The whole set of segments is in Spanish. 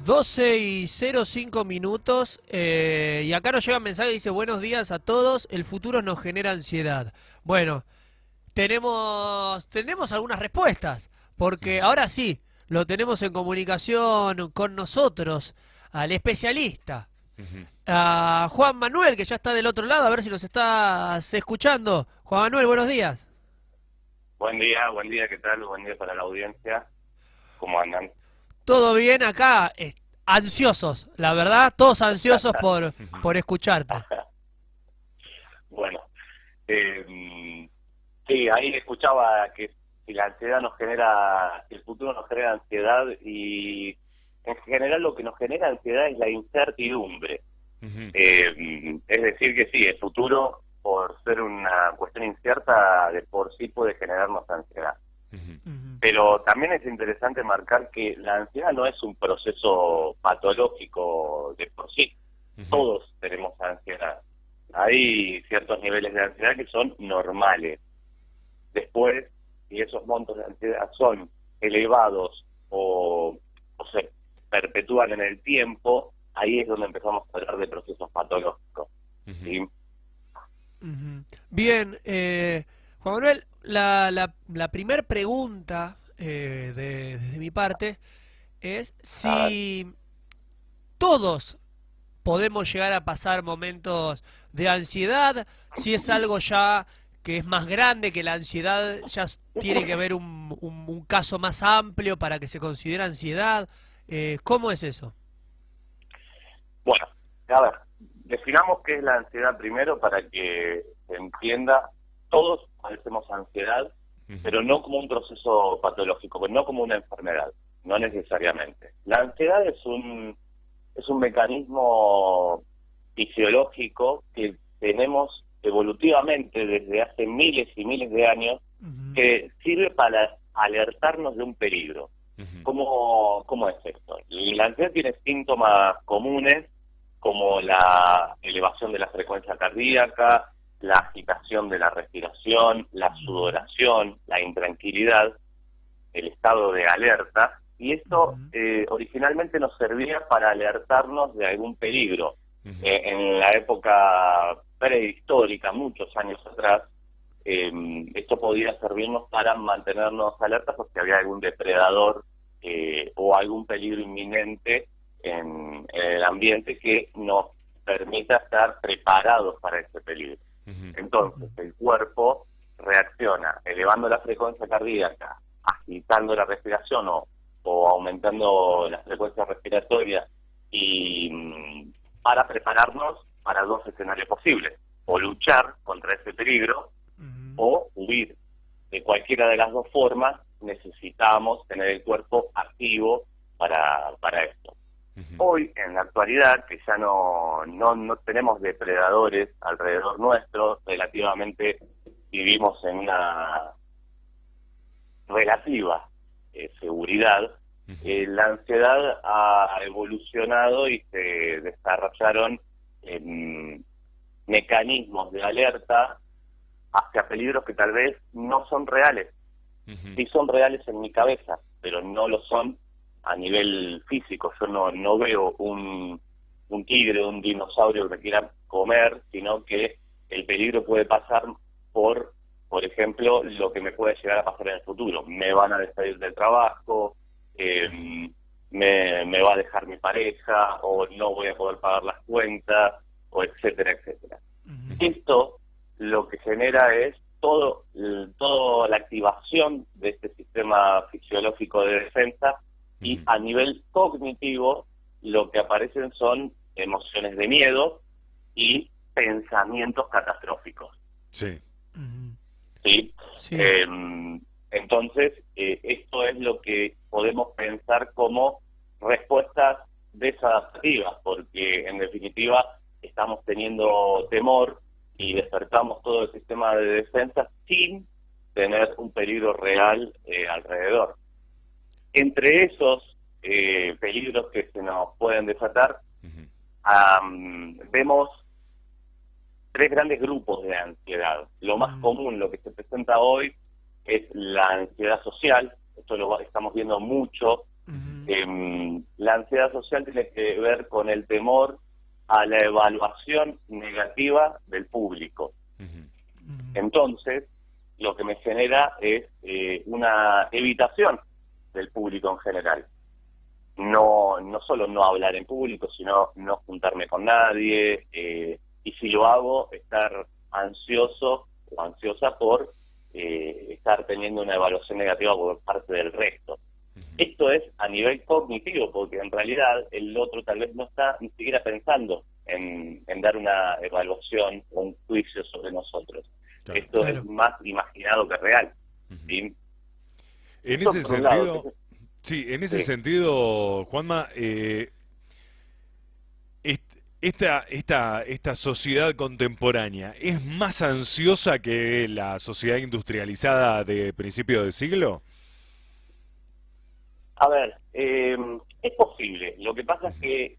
12:05 y acá nos llega un mensaje que dice buenos días a todos, el futuro nos genera ansiedad. Bueno, tenemos algunas respuestas, porque ahora sí, lo tenemos en comunicación con nosotros, al especialista, Ujú. a Juan Manuel, que ya está del otro lado, a ver si nos estás escuchando. Juan Manuel, buenos días. Buen día, ¿qué tal? Buen día para la audiencia. ¿Cómo andan? ¿Todo bien acá? Ansiosos, la verdad, todos ansiosos por escucharte. Bueno, sí, ahí escuchaba que si la ansiedad nos genera, el futuro nos genera ansiedad y en general lo que nos genera ansiedad es la incertidumbre. Ujú. Es decir que sí, el futuro, por ser una cuestión incierta, de por sí puede generarnos ansiedad. Ujú. Ujú. Pero también es interesante marcar que la ansiedad no es un proceso patológico de por sí. Ujú. Todos tenemos ansiedad. Hay ciertos niveles de ansiedad que son normales. Después, si esos montos de ansiedad son elevados o se perpetúan en el tiempo, ahí es donde empezamos a hablar de procesos patológicos. Ujú. ¿Sí? Ujú. Bien, Juan Manuel, la primer pregunta desde mi parte es A ver. si todos podemos llegar a pasar momentos de ansiedad, si es algo ya que es más grande, que la ansiedad ya tiene que ver un caso más amplio para que se considere ansiedad. ¿Cómo es eso? Bueno, a ver, definamos qué es la ansiedad primero para que se entienda. Todos padecemos ansiedad, Ujú. pero no como un proceso patológico, no como una enfermedad, no necesariamente. La ansiedad es un mecanismo fisiológico que tenemos evolutivamente desde hace miles y miles de años Ujú. que sirve para alertarnos de un peligro. Ujú. ¿Cómo es esto? La ansiedad tiene síntomas comunes como la elevación de la frecuencia cardíaca, la agitación de la respiración, la Ujú. sudoración, la intranquilidad, el estado de alerta, y esto Ujú. originalmente nos servía para alertarnos de algún peligro. Ujú. En la época prehistórica, muchos años atrás, esto podía servirnos para mantenernos alertas porque había algún depredador o algún peligro inminente en el ambiente que nos permita estar preparados para ese peligro. Ujú. Ujú. Entonces, el cuerpo reacciona elevando la frecuencia cardíaca, agitando la respiración o aumentando la frecuencia respiratoria y para prepararnos para dos escenarios posibles, o Ujú. luchar contra ese peligro Ujú. o huir. De cualquiera de las dos formas necesitamos tener el cuerpo activo para esto. Ujú. Hoy, en la actualidad, que ya no tenemos depredadores alrededor nuestro, relativamente vivimos en una relativa seguridad, Ujú. la ansiedad ha evolucionado y se desarrollaron mecanismos de alerta hacia peligros que tal vez no son reales. Ujú. Sí son reales en mi cabeza, pero no lo son a nivel físico. Yo no veo un tigre, un dinosaurio que me quiera comer, sino que el peligro puede pasar por ejemplo, lo que me puede llegar a pasar en el futuro. Me van a despedir del trabajo, Ujú. me va a dejar mi pareja, o no voy a poder pagar las cuentas, o etcétera, etcétera. Ujú. Ujú. Esto lo que genera es toda la activación de este sistema fisiológico de defensa, y Ujú. a nivel cognitivo lo que aparecen son emociones de miedo y pensamientos catastróficos. Sí. Ujú. ¿Sí? Sí. Entonces, esto es lo que podemos pensar como respuestas desadaptativas, porque en definitiva estamos teniendo temor y Ujú. despertamos todo el sistema de defensa sin tener un peligro real alrededor. Entre esos peligros que se nos pueden desatar, Ujú. vemos tres grandes grupos de ansiedad. Lo más Ujú. común, lo que se presenta hoy, es la ansiedad social. Esto lo estamos viendo mucho Ujú, La ansiedad social tiene que ver con el temor a la evaluación negativa del público. Ujú. ujú. Entonces, lo que me genera es una evitación del público en general. No solo no hablar en público, sino no juntarme con nadie, y si lo hago, estar ansioso o ansiosa por estar teniendo una evaluación negativa por parte del resto. Esto es a nivel cognitivo, porque en realidad el otro tal vez no está ni siquiera pensando en dar una evaluación o un juicio sobre nosotros. Claro. Esto es Claro. más imaginado que real. Ujú. ¿Sí? En Eso ese por un lado. sentido, sí, en ese Sí. sentido, Juanma, esta sociedad contemporánea es más ansiosa que la sociedad industrializada de principio de siglo. A ver, es posible. Lo que pasa es que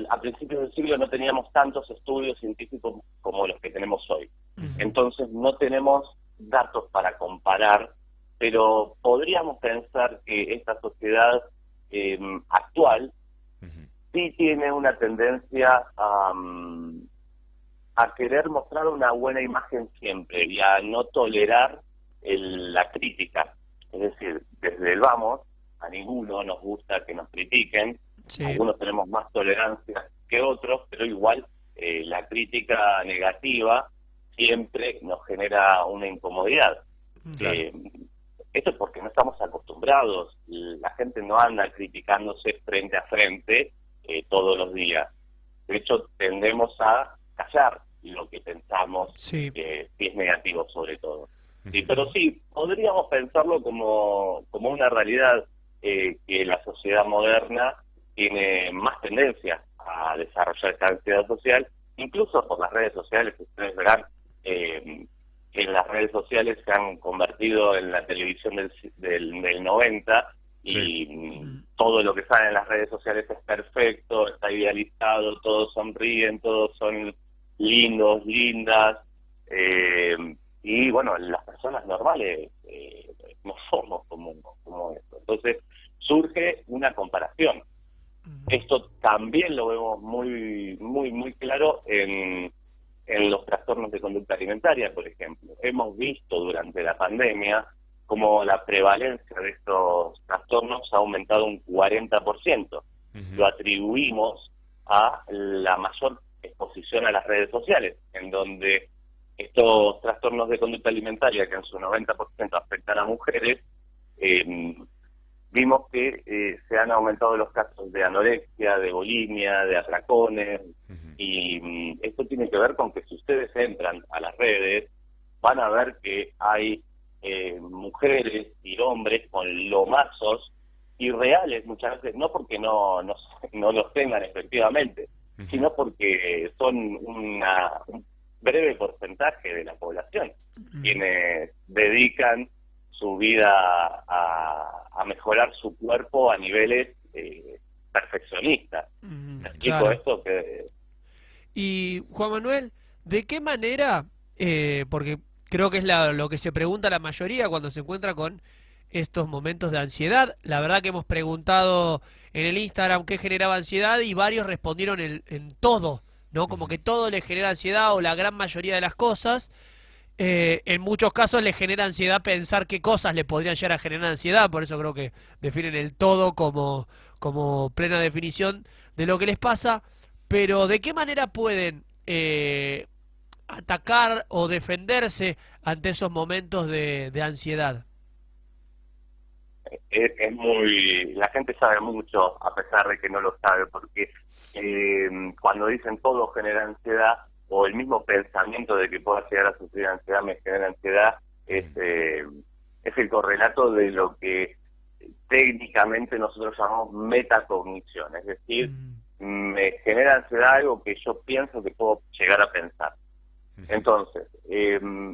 a principios del siglo no teníamos tantos estudios científicos como los que tenemos hoy. Ujú. Entonces no tenemos datos para comparar, pero podríamos pensar que esta sociedad actual Ujú. sí tiene una tendencia a querer mostrar una buena imagen siempre y a no tolerar la crítica. Es decir, desde el vamos, a ninguno nos gusta que nos critiquen, Sí, algunos tenemos más tolerancia que otros, pero igual la crítica negativa siempre nos genera una incomodidad. ujú, Claro. Eh, Esto es porque no estamos acostumbrados, la gente no anda criticándose frente a frente todos los días. De hecho, tendemos a callar lo que pensamos sí, si es negativo sobre todo. Sí, Ujú. pero sí, podríamos pensarlo como una realidad que la sociedad moderna tiene más tendencia a desarrollar esta ansiedad social, incluso por las redes sociales. Ustedes verán que las redes sociales se han convertido en la televisión del 90 Sí. y ujú, todo lo que sale en las redes sociales es perfecto, está idealizado, todos sonríen, todos son lindos, lindas, y bueno, las personas normales no somos como esto. Entonces surge una comparación. ujú. Esto también lo vemos muy claro en los trastornos de conducta alimentaria, por ejemplo. Hemos visto durante la pandemia cómo la prevalencia de estos trastornos ha aumentado un 40%. Ujú. Lo atribuimos a la mayor exposición a las redes sociales, en donde estos trastornos de conducta alimentaria, que en su 90% afectan a mujeres, eh, vimos que se han aumentado los casos de anorexia, de bulimia, de atracones, Ujú. y esto tiene que ver con que si ustedes entran a las redes, van a ver que hay mujeres y hombres con lomazos irreales muchas veces, no porque no los tengan efectivamente, Ujú. sino porque son un breve porcentaje de la población Ujú. quienes dedican su vida a mejorar su cuerpo a niveles perfeccionistas. ¿Me explico Claro. esto? Que Y Juan Manuel, ¿de qué manera, porque creo que es lo que se pregunta la mayoría cuando se encuentra con estos momentos de ansiedad? La verdad que hemos preguntado en el Instagram qué generaba ansiedad y varios respondieron en todo, ¿no? Como Ujú. que todo les genera ansiedad o la gran mayoría de las cosas. En muchos casos les genera ansiedad pensar qué cosas le podrían llegar a generar ansiedad, por eso creo que definen el todo como plena definición de lo que les pasa. Pero ¿de qué manera pueden atacar o defenderse ante esos momentos de ansiedad? la gente sabe mucho a pesar de que no lo sabe, porque cuando dicen todo genera ansiedad, o el mismo pensamiento de que pueda llegar a sufrir ansiedad me genera ansiedad, es el correlato de lo que técnicamente nosotros llamamos metacognición, es decir, Mm, me genera ansiedad algo que yo pienso que puedo llegar a pensar. Ujú. Entonces, ¿qué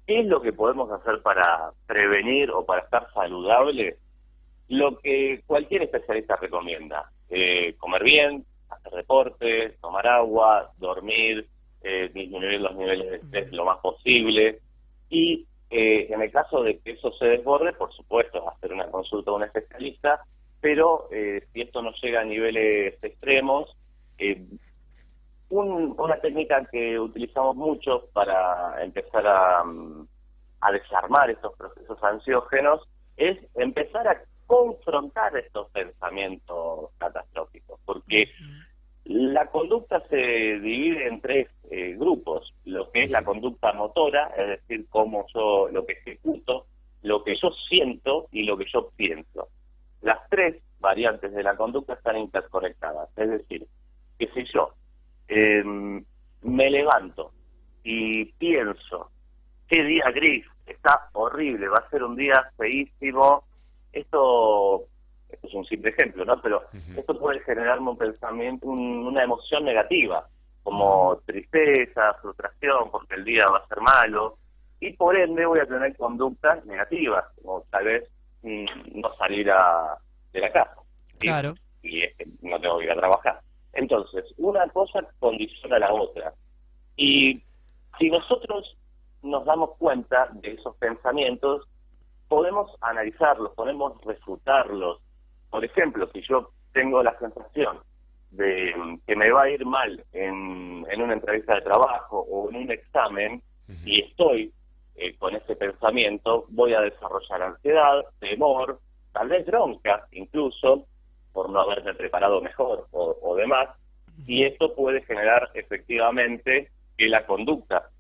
es lo que podemos hacer para prevenir o para estar saludables? Lo que cualquier especialista recomienda: comer bien, hacer deporte, tomar agua, dormir, disminuir los niveles de estrés lo más posible, y en el caso de que eso se desborde, por supuesto, hacer una consulta a un especialista, pero si esto no llega a niveles extremos, una técnica que utilizamos mucho para empezar a desarmar estos procesos ansiógenos es empezar a confrontar estos pensamientos catastróficos, porque la conducta se divide en tres grupos: lo que es la conducta motora, es decir, lo que ejecuto, lo que yo siento y lo que yo pienso. Las tres variantes de la conducta están interconectadas, es decir, que si yo me levanto y pienso, qué día gris, está horrible, va a ser un día feísimo, esto es un simple ejemplo, ¿no? Pero esto puede generarme un pensamiento, una emoción negativa, como tristeza, frustración, porque el día va a ser malo, y por ende voy a tener conductas negativas, como tal vez no salir de la casa, ¿sí? Claro. Y no tengo que ir a trabajar. Entonces, una cosa condiciona a la otra. Y si nosotros nos damos cuenta de esos pensamientos, podemos analizarlos, podemos refutarlos. Por ejemplo, si yo tengo la sensación de que me va a ir mal en una entrevista de trabajo o en un examen, y estoy con ese pensamiento, voy a desarrollar ansiedad, temor, tal vez bronca, incluso, por no haberme preparado mejor o demás, y esto puede generar efectivamente que la conducta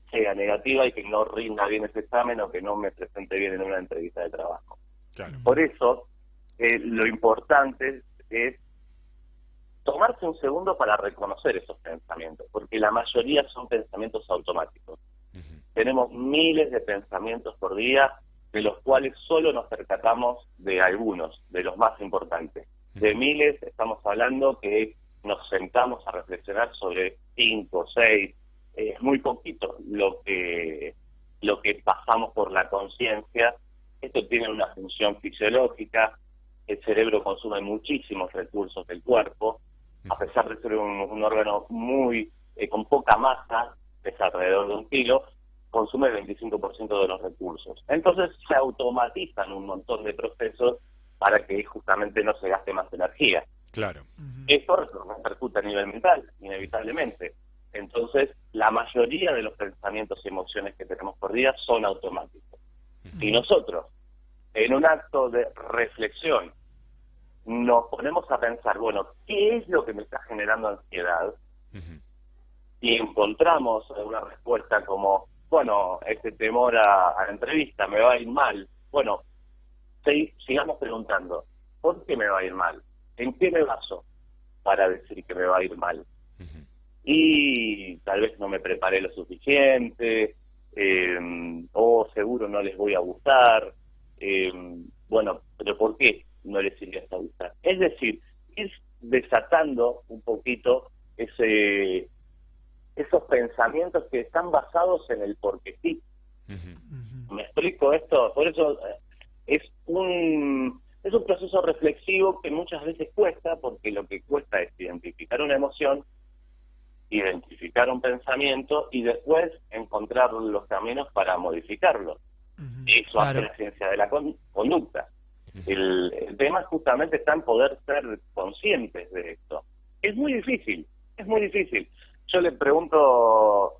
sea negativa y que no rinda bien ese examen o que no me presente bien en una entrevista de trabajo. Claro. Por eso, lo importante es tomarse un segundo para reconocer esos pensamientos, porque la mayoría son pensamientos automáticos. Tenemos miles de pensamientos por día, de los cuales solo nos percatamos de algunos, de los más importantes. De miles estamos hablando que nos sentamos a reflexionar sobre 5, 6, es muy poquito lo que pasamos por la conciencia. Esto tiene una función fisiológica, el cerebro consume muchísimos recursos del cuerpo, a pesar de ser un órgano muy con poca masa, pesa alrededor de 1 kilo, consume el 25% de los recursos. Entonces se automatizan un montón de procesos para que justamente no se gaste más energía. Claro. Esto repercute a nivel mental, inevitablemente. Entonces, la mayoría de los pensamientos y emociones que tenemos por día son automáticos. Si nosotros, en un acto de reflexión, nos ponemos a pensar, bueno, ¿qué es lo que me está generando ansiedad? Y encontramos una respuesta como, bueno, este temor a la entrevista, me va a ir mal. Bueno, sigamos preguntando, ¿por qué me va a ir mal? ¿En qué me baso para decir que me va a ir mal? Y tal vez no me preparé lo suficiente, o seguro no les voy a gustar. Bueno, pero ¿por qué no les iría a gustar? Es decir, ir desatando un poquito esos pensamientos que están basados en el porque sí. ¿Me explico esto? Por eso es un proceso reflexivo que muchas veces cuesta, porque lo que cuesta es identificar una emoción, identificar un pensamiento y después encontrar los caminos para modificarlo. Eso hace la ciencia de la conducta. El tema justamente está en poder ser conscientes de esto. Es muy difícil. Yo le pregunto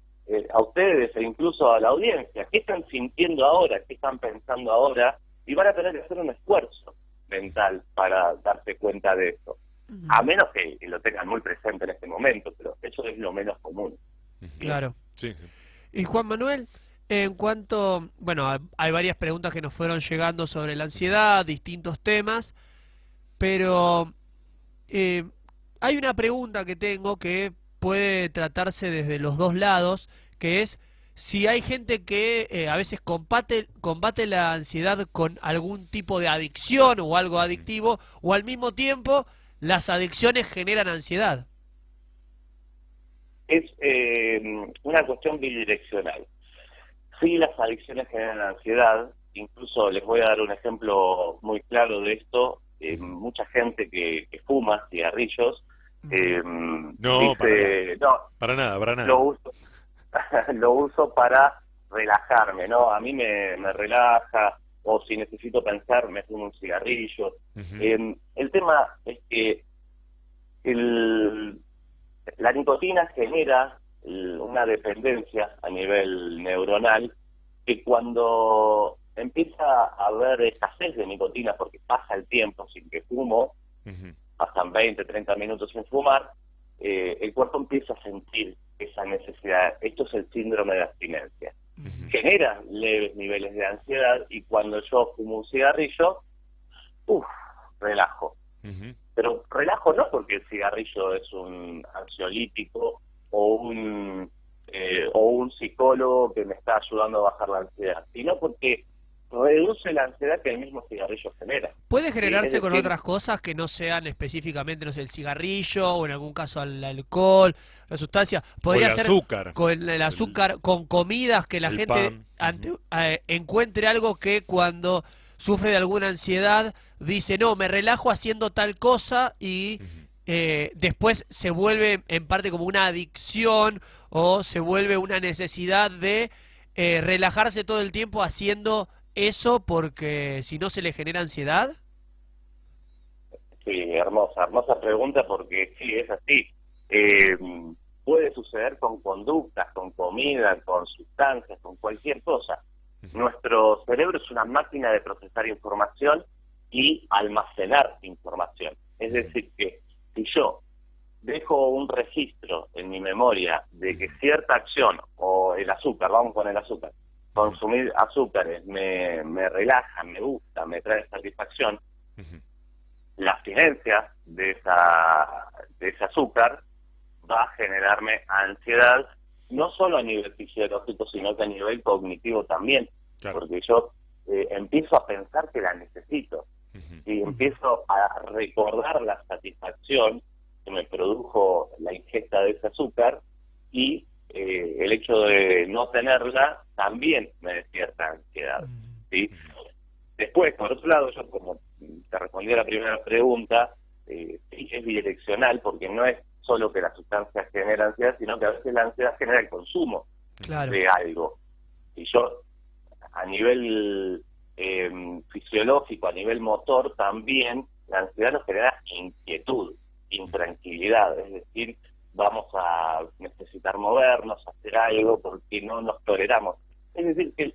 a ustedes e incluso a la audiencia, ¿qué están sintiendo ahora? ¿Qué están pensando ahora? Y van a tener que hacer un esfuerzo mental para darse cuenta de esto. A menos que lo tengan muy presente en este momento, pero eso es lo menos común. Claro. Sí. Y Juan Manuel, en cuanto, bueno, hay varias preguntas que nos fueron llegando sobre la ansiedad, distintos temas, pero hay una pregunta que tengo que puede tratarse desde los dos lados, que es si hay gente que a veces combate la ansiedad con algún tipo de adicción o algo adictivo, o al mismo tiempo las adicciones generan ansiedad. Es una cuestión bidireccional. Sí, las adicciones generan ansiedad. Incluso les voy a dar un ejemplo muy claro de esto. Mucha gente que fuma cigarrillos No, dice, para nada. Lo uso para relajarme, ¿no? A mí me relaja o si necesito pensar, me fumo un cigarrillo. Ujú. El tema es que la nicotina genera una dependencia a nivel neuronal que cuando empieza a haber escasez de nicotina porque pasa el tiempo sin que fumo, Ujú. pasan 20, 30 minutos sin fumar, el cuerpo empieza a sentir esa necesidad. Esto es el síndrome de abstinencia. Ujú. Genera leves niveles de ansiedad y cuando yo fumo un cigarrillo, relajo. Ujú. Pero relajo no porque el cigarrillo es un ansiolítico o un psicólogo que me está ayudando a bajar la ansiedad, sino porque reduce la ansiedad que el mismo cigarrillo genera. ¿Puede ¿Sí? Es generarse con decir, otras cosas que no sean específicamente, no sé, el cigarrillo o en algún caso el alcohol, la sustancia? O el Podría ser azúcar, con el el, azúcar, con comidas que la el gente pan. Ujú. encuentre algo que cuando sufre de alguna ansiedad dice, no, me relajo haciendo tal cosa y Ujú. después se vuelve en parte como una adicción o se vuelve una necesidad de relajarse todo el tiempo haciendo eso porque si no se le genera ansiedad. sí, hermosa, hermosa pregunta porque sí, es así. Eh, Puede suceder con conductas, con comida, con sustancias, con cualquier cosa. Ujú. Nuestro cerebro es una máquina de procesar información y almacenar información. Es Ujú. decir, que si yo dejo un registro en mi memoria de que Ujú. cierta acción, o el azúcar, vamos con el azúcar, Ujú. consumir azúcares me relaja, me gusta, me trae satisfacción, Ujú. la abstinencia de ese azúcar va a generarme ansiedad, no solo a nivel fisiológico, sino que a nivel cognitivo también, Claro. porque yo empiezo a pensar que la necesito Ujú. y Ujú. empiezo a recordar la satisfacción que me produjo la ingesta de ese azúcar y el hecho de no tenerla también me despierta ansiedad, ¿sí? Ujú. Después, por otro lado, yo como te respondí a la primera pregunta, sí es bidireccional porque no es solo que la sustancia genera ansiedad, sino que a veces la ansiedad genera el consumo Ujú. Claro. de algo. Y yo, a nivel fisiológico, a nivel motor, también la ansiedad nos genera inquietud, intranquilidad, es decir, vamos a necesitar movernos, hacer algo porque no nos toleramos. Es decir, que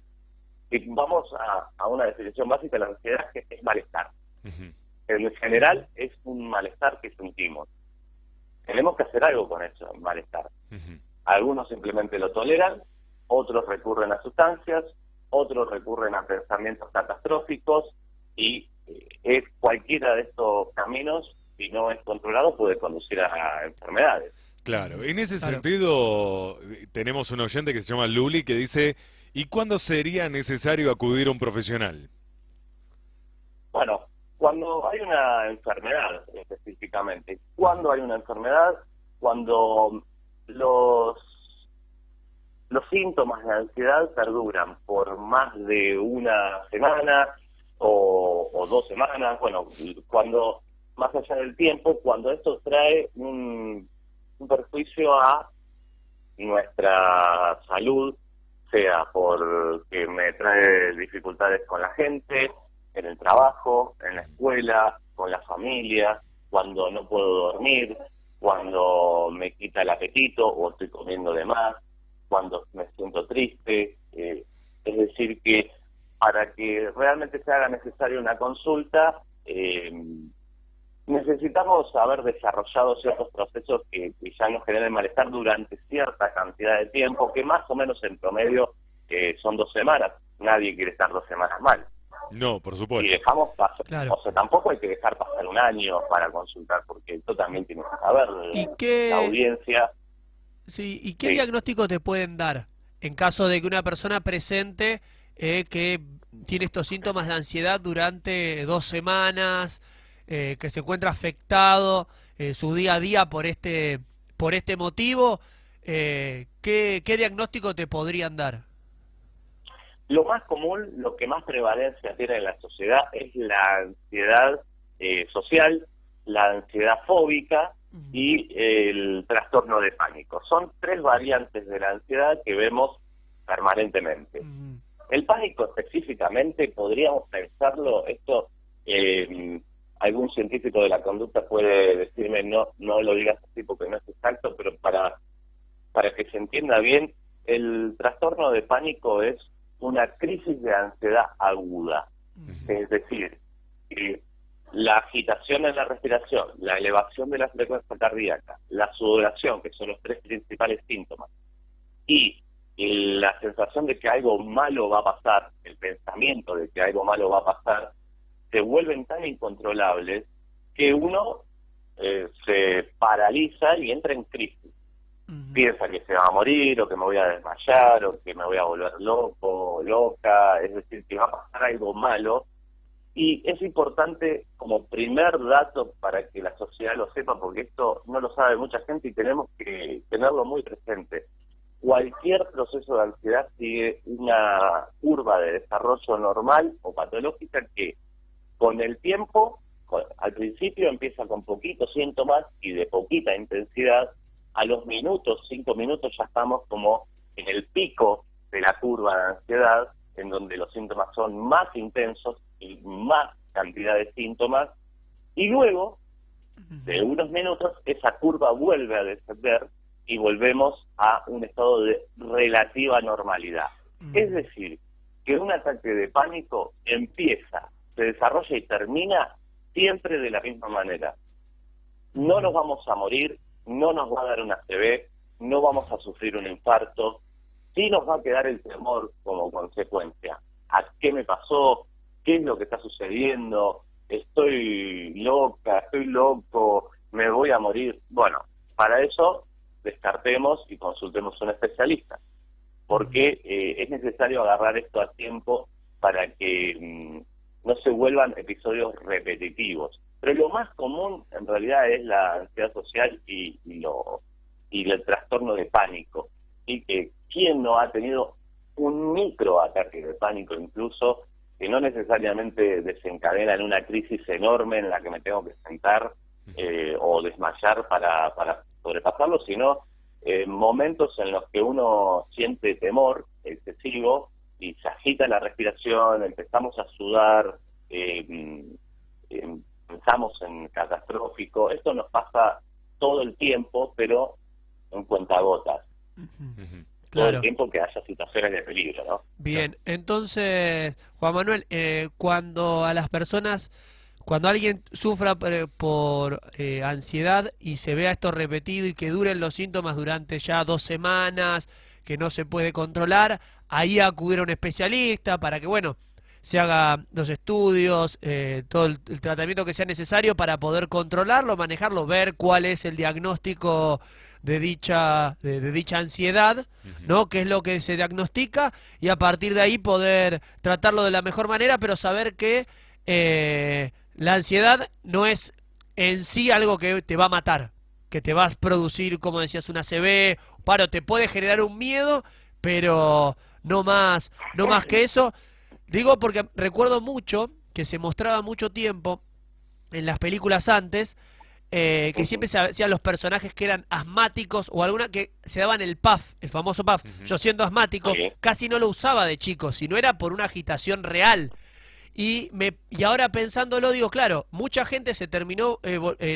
vamos a una definición básica de la ansiedad que es malestar. Ujú. En general es un malestar que sentimos. Tenemos que hacer algo con ese malestar. Ujú. Algunos simplemente lo toleran, otros recurren a sustancias, otros recurren a pensamientos catastróficos y es cualquiera de estos caminos, si no es controlado, puede conducir a enfermedades. Claro, en ese Claro. sentido tenemos un oyente que se llama Luli que dice, ¿y cuándo sería necesario acudir a un profesional? Bueno, cuando hay una enfermedad específicamente, ¿cuándo hay una enfermedad? Cuando los los síntomas de ansiedad perduran por más de una semana o 2 semanas, bueno, cuando más allá del tiempo, cuando esto trae un perjuicio a nuestra salud, sea porque me trae dificultades con la gente, en el trabajo, en la escuela, con la familia, cuando no puedo dormir, cuando me quita el apetito o estoy comiendo de más, cuando me siento triste. Es decir, que para que realmente se haga necesaria una consulta, necesitamos haber desarrollado ciertos procesos que ya nos generen malestar durante cierta cantidad de tiempo, que más o menos en promedio son 2 semanas. Nadie quiere estar 2 semanas mal. No, por Si supuesto. dejamos pasar, Claro. o sea, tampoco hay que dejar pasar un año para consultar, porque esto también tiene que saber ¿Y la qué, audiencia. sí, y qué Sí. diagnóstico te pueden dar en caso de que una persona presente que tiene estos síntomas de ansiedad durante 2 semanas, que se encuentra afectado su día a día por este motivo? ¿Qué diagnóstico te podrían dar? Lo más común, lo que más prevalencia tiene en la sociedad es la ansiedad social, la ansiedad fóbica Ujú. y el trastorno de pánico. Son tres variantes de la ansiedad que vemos permanentemente. Ujú. El pánico específicamente, podríamos pensarlo, esto algún científico de la conducta puede decirme no lo digas así porque no es exacto, pero para que se entienda bien, el trastorno de pánico es una crisis de ansiedad aguda. Es decir, la agitación en la respiración, la elevación de la frecuencia cardíaca, la sudoración, que son los tres principales síntomas, y la sensación de que algo malo va a pasar, el pensamiento de que algo malo va a pasar, se vuelven tan incontrolables que uno se paraliza y entra en crisis. Piensa que se va a morir, o que me voy a desmayar, o que me voy a volver loco, loca, es decir, que va a pasar algo malo. Y es importante como primer dato para que la sociedad lo sepa, porque esto no lo sabe mucha gente y tenemos que tenerlo muy presente. Cualquier proceso de ansiedad sigue una curva de desarrollo normal o patológica que con el tiempo, al principio empieza con poquitos síntomas y de poquita intensidad. A los minutos, 5 minutos, ya estamos como en el pico de la curva de ansiedad, en donde los síntomas son más intensos y más cantidad de síntomas, y luego, de unos minutos, esa curva vuelve a descender y volvemos a un estado de relativa normalidad. Es decir, que un ataque de pánico empieza, se desarrolla y termina siempre de la misma manera. No nos vamos a morir, no nos va a dar una ACV, no vamos a sufrir un infarto, sí nos va a quedar el temor como consecuencia. ¿A qué me pasó? ¿Qué es lo que está sucediendo? ¿Estoy loca? ¿Estoy loco? ¿Me voy a morir? Bueno, para eso descartemos y consultemos a un especialista, porque es necesario agarrar esto a tiempo para que no se vuelvan episodios repetitivos. Pero lo más común en realidad es la ansiedad social y el trastorno de pánico. Y que quién no ha tenido un microataque de pánico incluso, que no necesariamente desencadena en una crisis enorme en la que me tengo que sentar o desmayar para sobrepasarlo, sino momentos en los que uno siente temor excesivo y se agita la respiración, empezamos a sudar, pensamos en catastrófico. Esto nos pasa todo el tiempo, pero en cuentagotas. Todo Claro. el tiempo que haya situaciones de peligro, ¿no? Bien, entonces, Juan Manuel, cuando a las personas, cuando alguien sufra por ansiedad y se vea esto repetido y que duren los síntomas durante ya 2 semanas, que no se puede controlar, ahí acudir a un especialista para que, bueno, se haga los estudios, todo el tratamiento que sea necesario para poder controlarlo, manejarlo, ver cuál es el diagnóstico de dicha ansiedad, ¿no? Qué es lo que se diagnostica, y a partir de ahí poder tratarlo de la mejor manera, pero saber que la ansiedad no es en sí algo que te va a matar, que te va a producir, como decías, una ACV, paro, te puede generar un miedo, pero no más que eso. Digo porque recuerdo mucho que se mostraba mucho tiempo en las películas antes, que siempre se hacían los personajes que eran asmáticos o alguna que se daban el puff, el famoso puff. Yo siendo asmático casi no lo usaba de chico, sino era por una agitación real. Y ahora pensándolo digo, claro, mucha gente se terminó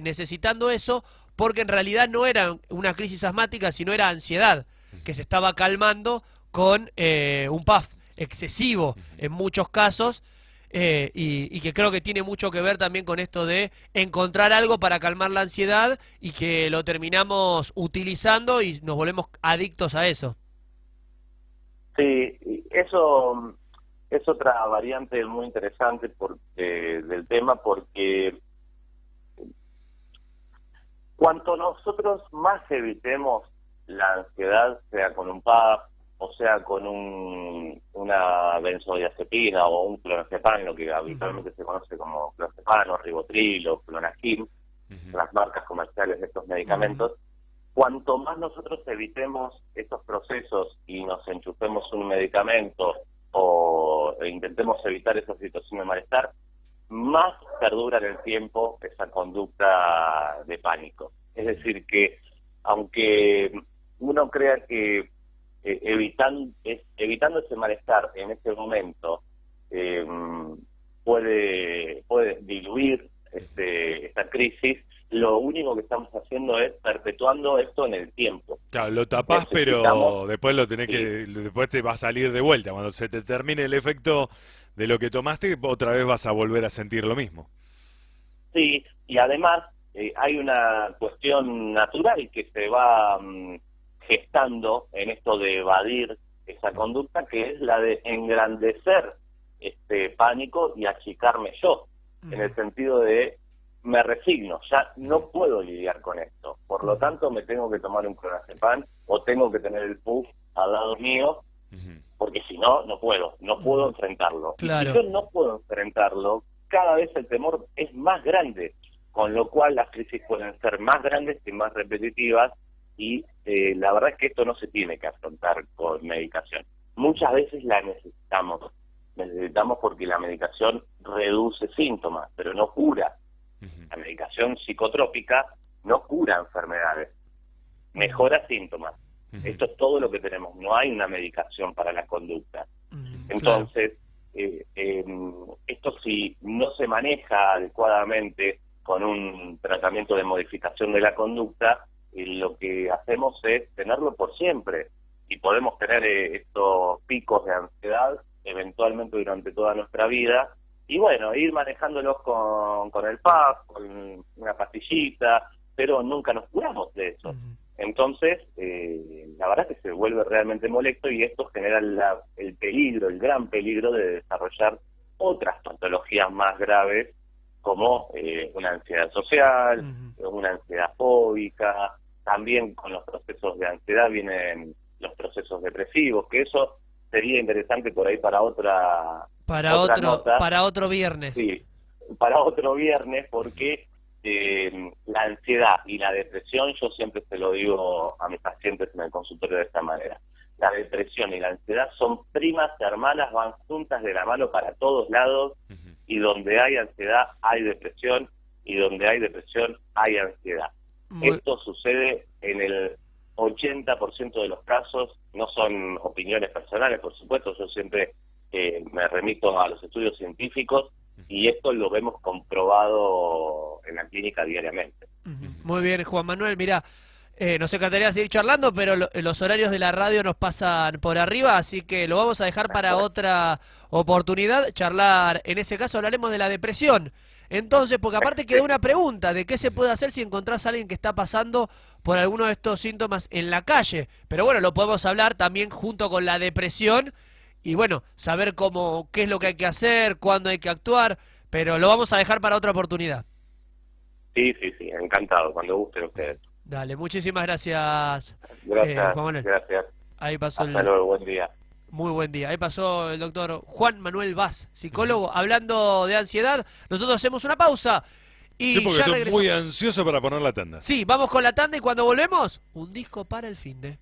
necesitando eso porque en realidad no era una crisis asmática, sino era ansiedad, que se estaba calmando con un puff excesivo en muchos casos, y que creo que tiene mucho que ver también con esto de encontrar algo para calmar la ansiedad y que lo terminamos utilizando y nos volvemos adictos a eso. Sí, eso es otra variante muy interesante del tema, porque cuanto nosotros más evitemos la ansiedad, sea con un PAP, o sea con una benzodiazepina o un clonazepam, lo que habitualmente se conoce como clonazepam o ribotril o clonazepam, las marcas comerciales de estos medicamentos, cuanto más nosotros evitemos estos procesos y nos enchufemos un medicamento o intentemos evitar esa situación de malestar, más perdura en el tiempo esa conducta de pánico. Es decir que, aunque uno crea que evitando ese malestar en ese momento, puede diluir esta crisis. Lo único que estamos haciendo es perpetuando esto en el tiempo. Claro, lo tapás, pero Necesitamos, después lo tenés sí, después te va a salir de vuelta. Cuando se te termine el efecto de lo que tomaste, otra vez vas a volver a sentir lo mismo. sí, y además hay una cuestión natural que se va gestando en esto de evadir esa conducta, que es la de engrandecer este pánico y achicarme yo, en el sentido de me resigno, ya no puedo lidiar con esto, por lo tanto me tengo que tomar un clonazepam o tengo que tener el puff al lado mío, porque si no, no puedo enfrentarlo. Claro. Y si yo no puedo enfrentarlo, cada vez el temor es más grande, con lo cual las crisis pueden ser más grandes y más repetitivas, y la verdad es que esto no se tiene que afrontar con medicación. Muchas veces la necesitamos porque la medicación reduce síntomas, pero no cura. La medicación psicotrópica no cura enfermedades, mejora síntomas. Esto es todo lo que tenemos, no hay una medicación para la conducta. Entonces, esto si no se maneja adecuadamente con un tratamiento de modificación de la conducta, lo que hacemos es tenerlo por siempre, y podemos tener estos picos de ansiedad eventualmente durante toda nuestra vida, y bueno, ir manejándolos con el PAP, con una pastillita, pero nunca nos curamos de eso. Entonces, la verdad es que se vuelve realmente molesto, y esto genera el peligro, el gran peligro de desarrollar otras patologías más graves, como una ansiedad social, una ansiedad fóbica. También con los procesos de ansiedad vienen los procesos depresivos, que eso sería interesante por ahí para otra nota. Para otro viernes. Sí, para otro viernes, porque la ansiedad y la depresión, yo siempre se lo digo a mis pacientes en el consultorio de esta manera: la depresión y la ansiedad son primas hermanas, van juntas de la mano para todos lados, y donde hay ansiedad hay depresión, y donde hay depresión hay ansiedad. Esto sucede en el 80% de los casos. No son opiniones personales, por supuesto, yo siempre me remito a los estudios científicos, y esto lo vemos comprobado en la clínica diariamente. Muy bien, Juan Manuel, mirá, nos encantaría seguir charlando, pero los horarios de la radio nos pasan por arriba, así que lo vamos a dejar para otra oportunidad, charlar. En ese caso hablaremos de la depresión. Entonces, porque aparte quedó una pregunta de qué se puede hacer si encontrás a alguien que está pasando por alguno de estos síntomas en la calle. Pero bueno, lo podemos hablar también junto con la depresión, y bueno, saber qué es lo que hay que hacer, cuándo hay que actuar, pero lo vamos a dejar para otra oportunidad. Sí, encantado, cuando gusten ustedes. Dale, muchísimas gracias, Gracias, Juan Manuel. gracias. Ahí pasó Hasta luego, buen día. Muy buen día. Ahí pasó el doctor Juan Manuel Vaz, psicólogo, hablando de ansiedad. Nosotros hacemos una pausa y Sí, porque ya estoy regresamos. muy ansioso para poner la tanda. Sí, vamos con la tanda, y cuando volvemos, un disco para el finde.